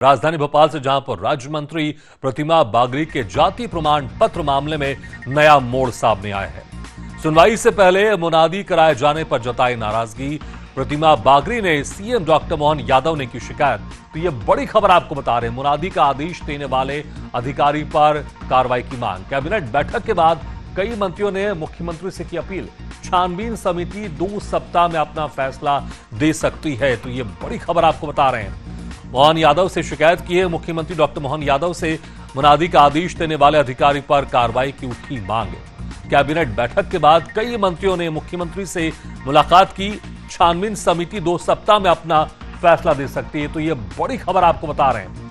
राजधानी भोपाल से जहां पर राज्य मंत्री प्रतिमा बागरी के जाति प्रमाण पत्र मामले में नया मोड़ सामने आया है। सुनवाई से पहले मुनादी कराए जाने पर जताई नाराजगी। प्रतिमा बागरी ने सीएम डॉक्टर मोहन यादव ने की शिकायत। तो ये बड़ी खबर आपको बता रहे हैं, मुनादी का आदेश देने वाले अधिकारी पर कार्रवाई की मांग। कैबिनेट बैठक के बाद कई मंत्रियों ने मुख्यमंत्री से की अपील। छानबीन समिति 2 सप्ताह में अपना फैसला दे सकती है। तो ये बड़ी खबर आपको बता रहे हैं। मोहन यादव से शिकायत की है। मुख्यमंत्री डॉक्टर मोहन यादव से मुनादी का आदेश देने वाले अधिकारी पर कार्रवाई की उठी मांग। कैबिनेट बैठक के बाद कई मंत्रियों ने मुख्यमंत्री से मुलाकात की। छानबीन समिति 2 सप्ताह में अपना फैसला दे सकती है। तो यह बड़ी खबर आपको बता रहे हैं।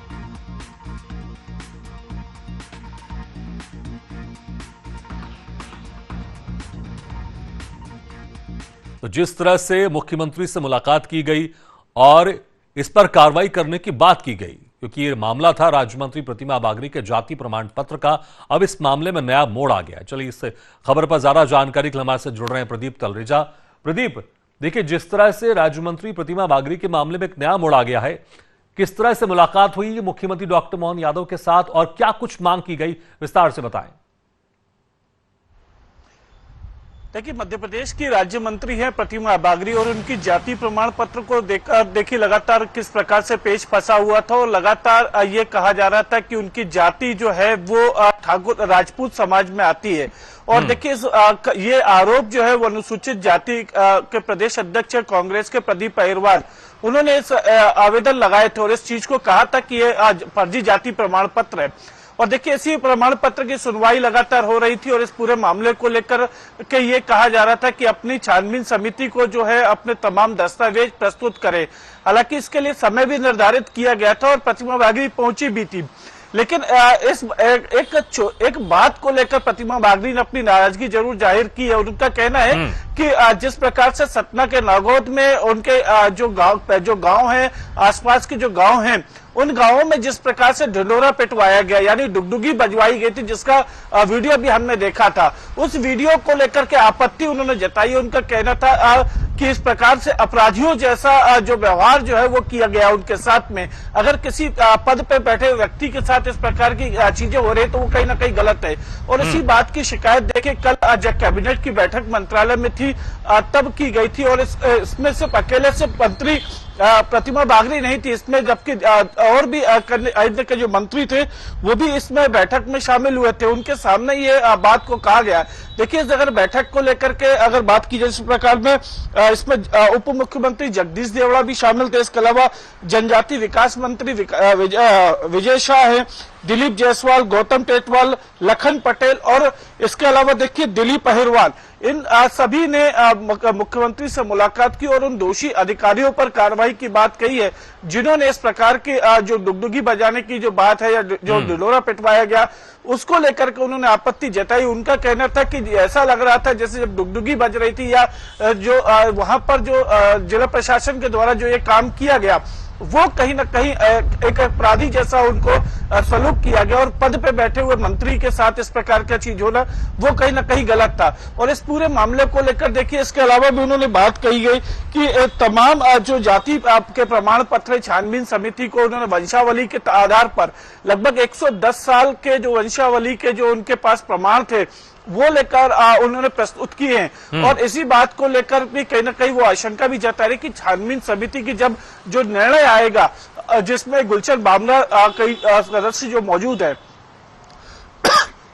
तो जिस तरह से मुख्यमंत्री से मुलाकात की गई और इस पर कार्रवाई करने की बात की गई, क्योंकि यह मामला था राज्य मंत्री प्रतिमा बागरी के जाति प्रमाण पत्र का। अब इस मामले में नया मोड़ आ गया। चलिए इस खबर पर ज्यादा जानकारी के लिए हमारे से जुड़ रहे हैं प्रदीप तलरेजा। प्रदीप, देखिए जिस तरह से राज्य मंत्री प्रतिमा बागरी के मामले में एक नया मोड़ आ गया है, किस तरह से मुलाकात हुई मुख्यमंत्री डॉक्टर मोहन यादव के साथ और क्या कुछ मांग की गई, विस्तार से बताएं। देखिए, मध्य प्रदेश की राज्य मंत्री है प्रतिमा बागरी और उनकी जाति प्रमाण पत्र को देखिए लगातार किस प्रकार से पेच फंसा हुआ था और लगातार ये कहा जा रहा था कि उनकी जाति जो है वो ठाकुर राजपूत समाज में आती है। और देखिए ये आरोप जो है वो अनुसूचित जाति के प्रदेश अध्यक्ष कांग्रेस के प्रदीप अहिरवार, उन्होंने इस आवेदन लगाए थे और इस चीज को कहा था कि ये फर्जी जाति प्रमाण पत्र है। और देखिए इसी प्रमाण पत्र की सुनवाई लगातार हो रही थी और इस पूरे मामले को लेकर के ये कहा जा रहा था कि अपनी छानबीन समिति को जो है अपने तमाम दस्तावेज प्रस्तुत करे। हालांकि इसके लिए समय भी निर्धारित किया गया था और प्रतिमा बागरी पहुंची भी थी, लेकिन इस एक बात को लेकर प्रतिमा बागरी ने अपनी नाराजगी जरूर जाहिर की है। उनका कहना है कि जिस प्रकार से सतना के नागौद में उनके जो गांव है, आसपास के जो गांव हैं, उन गांवों में जिस प्रकार से ढिंढोरा पिटवाया गया, यानी डुगडुगी बजवाई गई थी, जिसका वीडियो भी हमने देखा था, उस वीडियो को लेकर के आपत्ति उन्होंने जताई। उनका कहना था कि इस प्रकार से अपराधियों जैसा जो व्यवहार जो है वो किया गया उनके साथ में। अगर किसी पद पे बैठे व्यक्ति के साथ इस प्रकार की चीजें हो रही तो वो कहीं ना कहीं गलत है। और इसी बात की शिकायत देखिए कल जब कैबिनेट की बैठक मंत्रालय में थी तब की गई थी और इसमें सिर्फ अकेले से मंत्री प्रतिमा बागरी नहीं थी, इसमें जबकि और भी अन्य के जो मंत्री थे वो भी इसमें बैठक में शामिल हुए थे। उनके सामने ये बात को कहा गया। देखिए अगर बैठक को लेकर के अगर बात की जाए इस प्रकार में, इसमें उप मुख्यमंत्री जगदीश देवड़ा भी शामिल थे। इसके अलावा जनजाति विकास मंत्री विजय शाह है, दिलीप जायसवाल, गौतम टेटवाल, लखन पटेल और इसके अलावा देखिए दिलीप अहिरवार, इन सभी ने मुख्यमंत्री से मुलाकात की और उन दोषी अधिकारियों पर कार्रवाई की बात कही है जिन्होंने इस प्रकार की जो डुगडुगी बजाने की जो बात है या जो ढिंढोरा पिटवाया गया उसको लेकर के उन्होंने आपत्ति जताई। उनका कहना था कि ऐसा लग रहा था जैसे जब डुगडुगी बज रही थी या जो वहां पर जो जिला प्रशासन के द्वारा जो ये काम किया गया वो कहीं ना कहीं एक अपराधी जैसा उनको सलूक किया गया और पद पे बैठे हुए मंत्री के साथ इस प्रकार का चीज होना वो कहीं ना कहीं गलत था। और इस पूरे मामले को लेकर देखिए इसके अलावा भी उन्होंने बात कही गई कि तमाम जो जाति आपके प्रमाण पत्र छानबीन समिति को उन्होंने वंशावली के आधार पर लगभग 110 साल के जो वंशावली के जो उनके पास प्रमाण थे वो लेकर उन्होंने प्रस्तुत किए हैं। और इसी बात को लेकर भी कहीं ना कहीं वो आशंका भी जता रही कि छानबीन समिति की जब जो निर्णय आएगा जिसमें गुलशन बामरा कई सदस्य जो मौजूद है,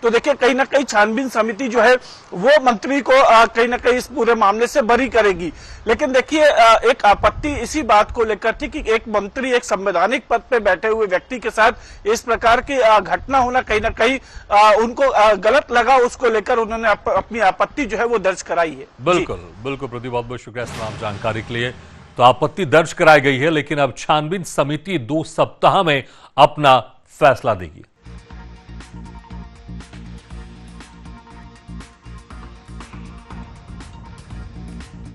तो देखिए कहीं ना कहीं छानबीन समिति जो है वो मंत्री को कहीं ना कहीं इस पूरे मामले से बरी करेगी। लेकिन देखिए एक आपत्ति इसी बात को लेकर थी कि एक मंत्री एक संवैधानिक पद पे बैठे हुए व्यक्ति के साथ इस प्रकार की घटना होना कहीं ना कहीं उनको गलत लगा। उसको लेकर उन्होंने अपनी आपत्ति जो है वो दर्ज कराई है। बिल्कुल बिल्कुल प्रदीप, बहुत बहुत शुक्रिया तमाम जानकारी के लिए। तो आपत्ति दर्ज कराई गई है, लेकिन अब छानबीन समिति 2 सप्ताह में अपना फैसला देगी।